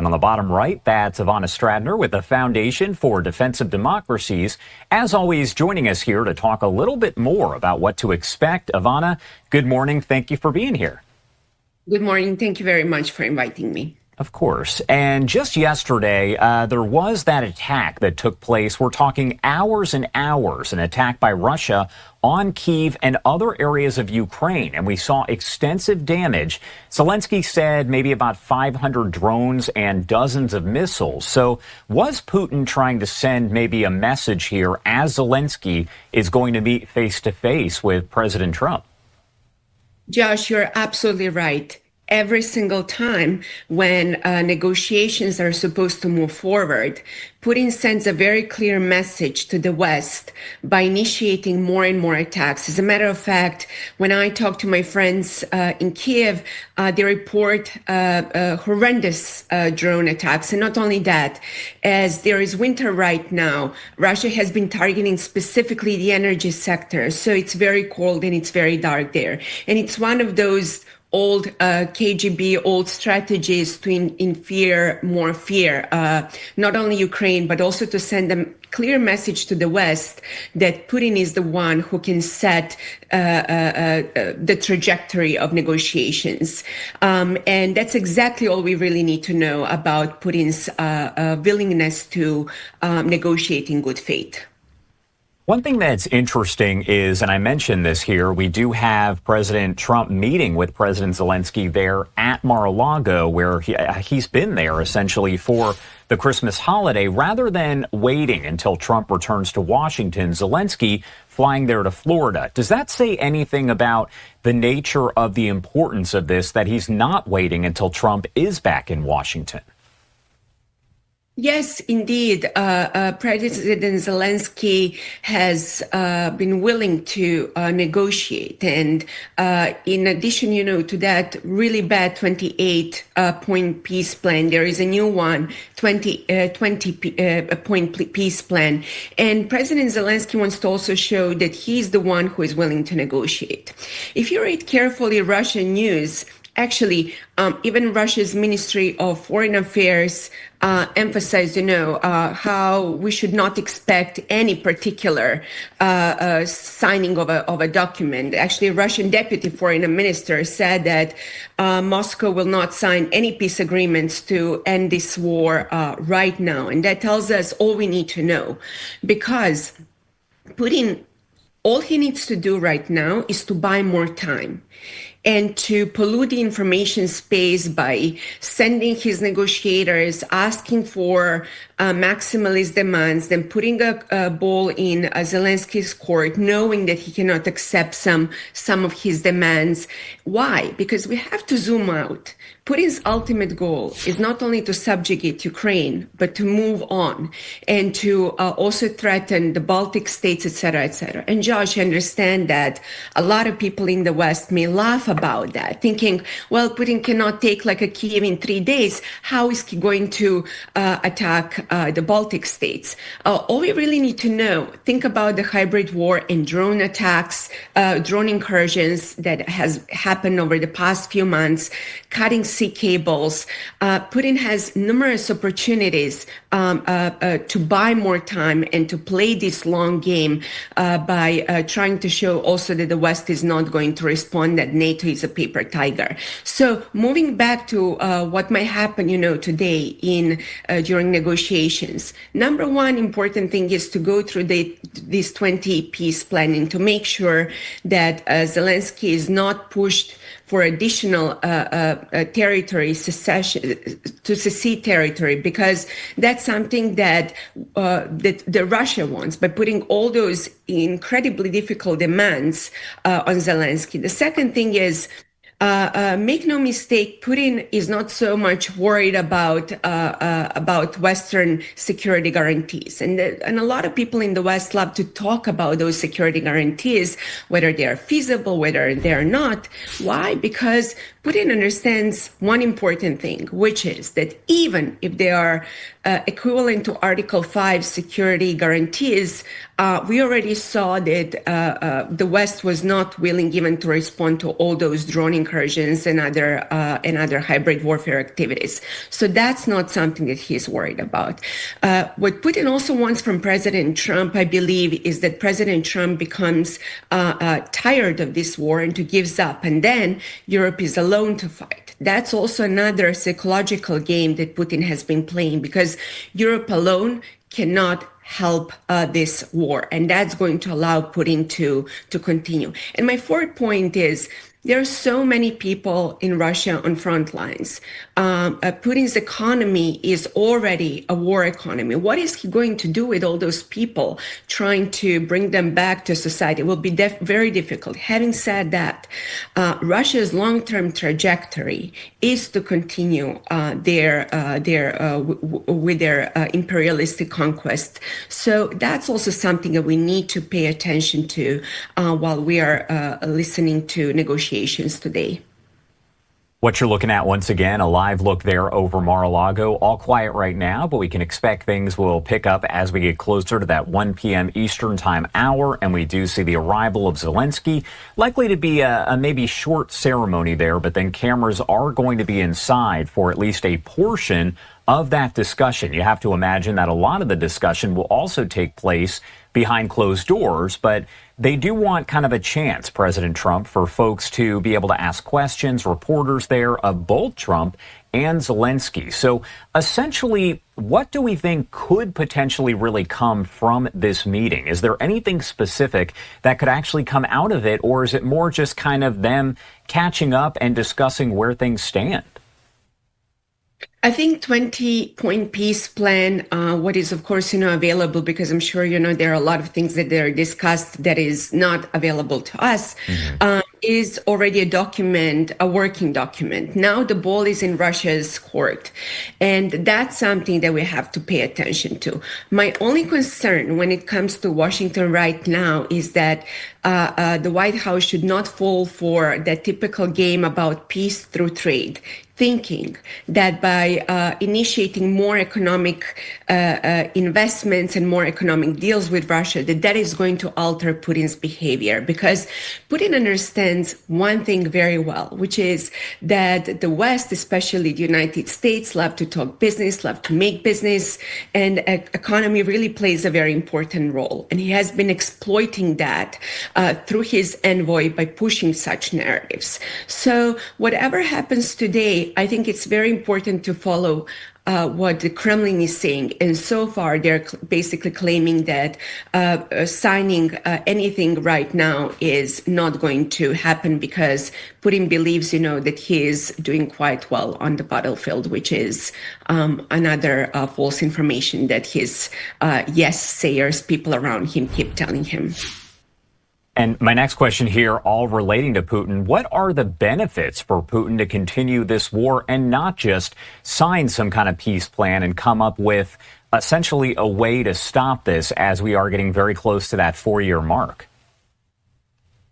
And on the bottom right, that's Ivana Stradner with the Foundation for Defense of Democracies. As always, joining us here to talk a little bit more about what to expect. Ivana, good morning. Thank you for being here. Good morning. Thank you very much for inviting me. Of course. And just yesterday, there was that attack that took place. We're talking hours and hours, an attack by Russia on Kyiv and other areas of Ukraine. And we saw extensive damage. Zelenskyy said maybe about 500 drones and dozens of missiles. So was Putin trying to send maybe a message here as Zelenskyy is going to meet face to face with President Trump? Josh, you're absolutely right. Every single time when negotiations are supposed to move forward, Putin sends a very clear message to the West by initiating more and more attacks. As a matter of fact, when I talk to my friends in Kiev, they report horrendous drone attacks. And not only that, as there is winter right now, Russia has been targeting specifically the energy sector. So it's very cold and it's very dark there. And it's one of those old KGB, old strategies to infer more fear, not only Ukraine, but also to send a clear message to the West that Putin is the one who can set the trajectory of negotiations. And that's exactly all we really need to know about Putin's willingness to negotiate in good faith. One thing that's interesting is, and I mentioned this here, we do have President Trump meeting with President Zelenskyy there at Mar-a-Lago, where he's been there essentially for the Christmas holiday. Rather than waiting until Trump returns to Washington, Zelenskyy flying there to Florida. Does that say anything about the nature of the importance of this, that he's not waiting until Trump is back in Washington? Yes, indeed. President Zelenskyy has been willing to negotiate. And in addition, to that really bad 28-point peace plan, there is a new one, 20-point peace plan. And President Zelenskyy wants to also show that he's the one who is willing to negotiate. If you read carefully Russian news, actually, even Russia's Ministry of Foreign Affairs emphasized, how we should not expect any particular signing of a document. Actually, a Russian deputy foreign minister said that Moscow will not sign any peace agreements to end this war right now. And that tells us all we need to know, because Putin, all he needs to do right now is to buy more time and to pollute the information space by sending his negotiators, asking for maximalist demands, then putting a ball in Zelensky's court, knowing that he cannot accept some of his demands. Why? Because we have to zoom out. Putin's ultimate goal is not only to subjugate Ukraine, but to move on and to also threaten the Baltic states, et cetera, et cetera. And Josh, I understand that a lot of people in the West may laugh about that, thinking, well, Putin cannot take like a Kyiv in 3 days. How is he going to attack the Baltic states? All we really need to know, think about the hybrid war and drone attacks, drone incursions that has happened over the past few months, cutting sea cables. Putin has numerous opportunities to buy more time and to play this long game by trying to show also that the West is not going to respond, that NATO is a paper tiger. So moving back to what might happen, today during negotiations, number one important thing is to go through this 20 peace planning to make sure that Zelenskyy is not pushed for additional territory secession, to secede territory, because that's something that that Russia wants by putting all those incredibly difficult demands on Zelenskyy. The second thing is, make no mistake, Putin is not so much worried about Western security guarantees, and a lot of people in the West love to talk about those security guarantees, whether they are feasible, whether they are not. Why? Because Putin understands one important thing, which is that even if they are equivalent to Article 5 security guarantees, we already saw that the West was not willing even to respond to all those drone incursions and other hybrid warfare activities. So that's not something that he's worried about. What Putin also wants from President Trump, I believe, is that President Trump becomes tired of this war and to gives up, and then Europe is alone to fight. That's also another psychological game that Putin has been playing, because Europe alone cannot help this war, and that's going to allow Putin to continue. And my fourth point is, there are so many people in Russia on front lines. Putin's economy is already a war economy. What is he going to do with all those people, trying to bring them back to society? It will be very difficult. Having said that, Russia's long-term trajectory is to continue with their imperialistic conquest. So that's also something that we need to pay attention to while we are listening to negotiations today. What you're looking at, once again, a live look there over Mar-a-Lago. All quiet right now, but we can expect things will pick up as we get closer to that 1 p.m. Eastern time hour. And we do see the arrival of Zelenskyy. Likely to be a maybe short ceremony there, but then cameras are going to be inside for at least a portion of that discussion. You have to imagine that a lot of the discussion will also take place behind closed doors, but they do want kind of a chance, President Trump, for folks to be able to ask questions, reporters there of both Trump and Zelenskyy. So essentially, what do we think could potentially really come from this meeting? Is there anything specific that could actually come out of it, or is it more just kind of them catching up and discussing where things stand? I think 20-point peace plan, what is, of course, available, because I'm sure, there are a lot of things that are discussed that is not available to us, is already a working document. Now the ball is in Russia's court, and that's something that we have to pay attention to. My only concern when it comes to Washington right now is that the White House should not fall for that typical game about peace through trade, thinking that by initiating more economic investments and more economic deals with Russia, that is going to alter Putin's behavior. Because Putin understands one thing very well, which is that the West, especially the United States, love to talk business, love to make business, and economy really plays a very important role. And he has been exploiting that through his envoy by pushing such narratives. So whatever happens today, I think it's very important to follow what the Kremlin is saying. And so far, they're basically claiming that signing anything right now is not going to happen, because Putin believes, that he is doing quite well on the battlefield, which is another false information that his yes-sayers, people around him, keep telling him. And my next question here, all relating to Putin, what are the benefits for Putin to continue this war and not just sign some kind of peace plan and come up with essentially a way to stop this as we are getting very close to that 4-year mark?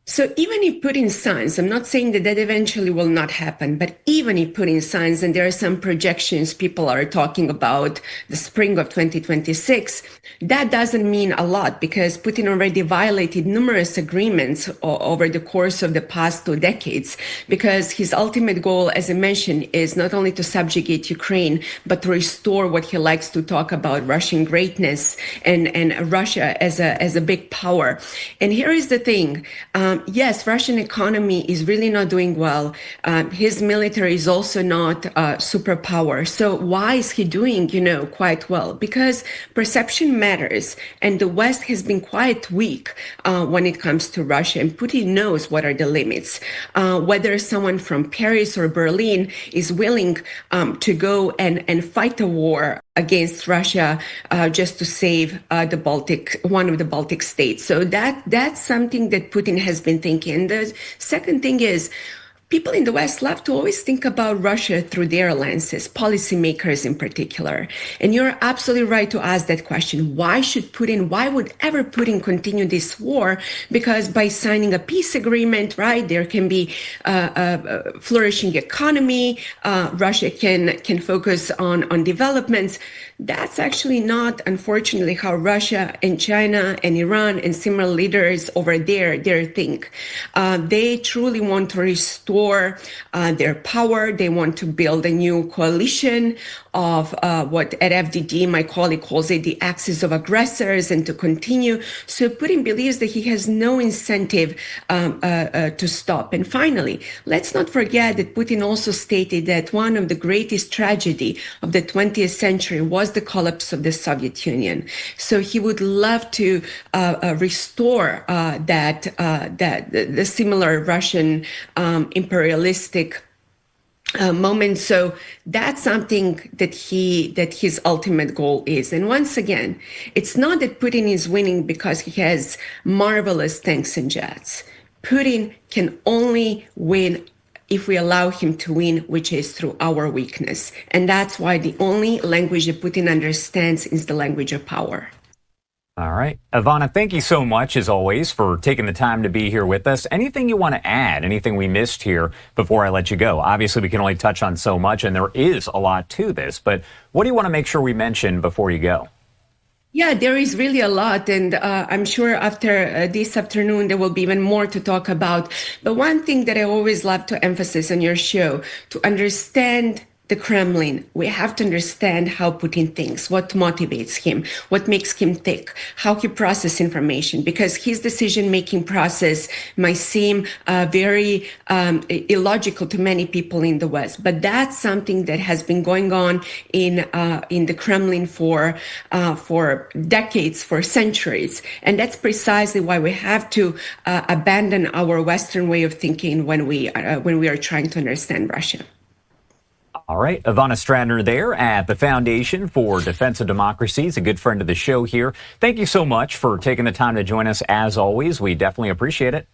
So even if Putin signs, I'm not saying that eventually will not happen, but even if Putin signs, and there are some projections, people are talking about the spring of 2026, that doesn't mean a lot, because Putin already violated numerous agreements over the course of the past 2 decades, because his ultimate goal, as I mentioned, is not only to subjugate Ukraine, but to restore what he likes to talk about, Russian greatness and Russia as a big power. And here is the thing. Yes, Russian economy is really not doing well. His military is also not a superpower. So why is he doing, quite well? Because perception matters, and the West has been quite weak when it comes to Russia, and Putin knows what are the limits. Whether someone from Paris or Berlin is willing to go and fight a war against Russia just to save one of the Baltic states. So that's something that Putin has been thinking. The second thing is, people in the West love to always think about Russia through their lenses, policymakers in particular. And you're absolutely right to ask that question. Why would ever Putin continue this war? Because by signing a peace agreement, right, there can be a flourishing economy. Russia can focus on developments. That's actually not, unfortunately, how Russia and China and Iran and similar leaders over there think. They truly want to restore restore their power. They want to build a new coalition of what at FDD my colleague calls it the axis of aggressors, and to continue. So Putin believes that he has no incentive to stop. And finally, let's not forget that Putin also stated that one of the greatest tragedy of the 20th century was the collapse of the Soviet Union. So he would love to restore the similar Russian imperialistic moment. So that's something that his ultimate goal is. And once again, it's not that Putin is winning because he has marvelous tanks and jets. Putin can only win if we allow him to win, which is through our weakness. And that's why the only language that Putin understands is the language of power. All right. Ivana, thank you so much, as always, for taking the time to be here with us. Anything you want to add, anything we missed here before I let you go? Obviously, we can only touch on so much, and there is a lot to this. But what do you want to make sure we mention before you go? Yeah, there is really a lot. And I'm sure after this afternoon, there will be even more to talk about. But one thing that I always love to emphasize on your show, to understand the Kremlin, we have to understand how Putin thinks, what motivates him, what makes him tick, how he processes information, because his decision-making process might seem very illogical to many people in the West. But that's something that has been going on in the Kremlin for decades, for centuries. And that's precisely why we have to abandon our Western way of thinking when we are trying to understand Russia. All right. Ivana Stradner there at the Foundation for Defense of Democracy. Is a good friend of the show here. Thank you so much for taking the time to join us, as always. We definitely appreciate it.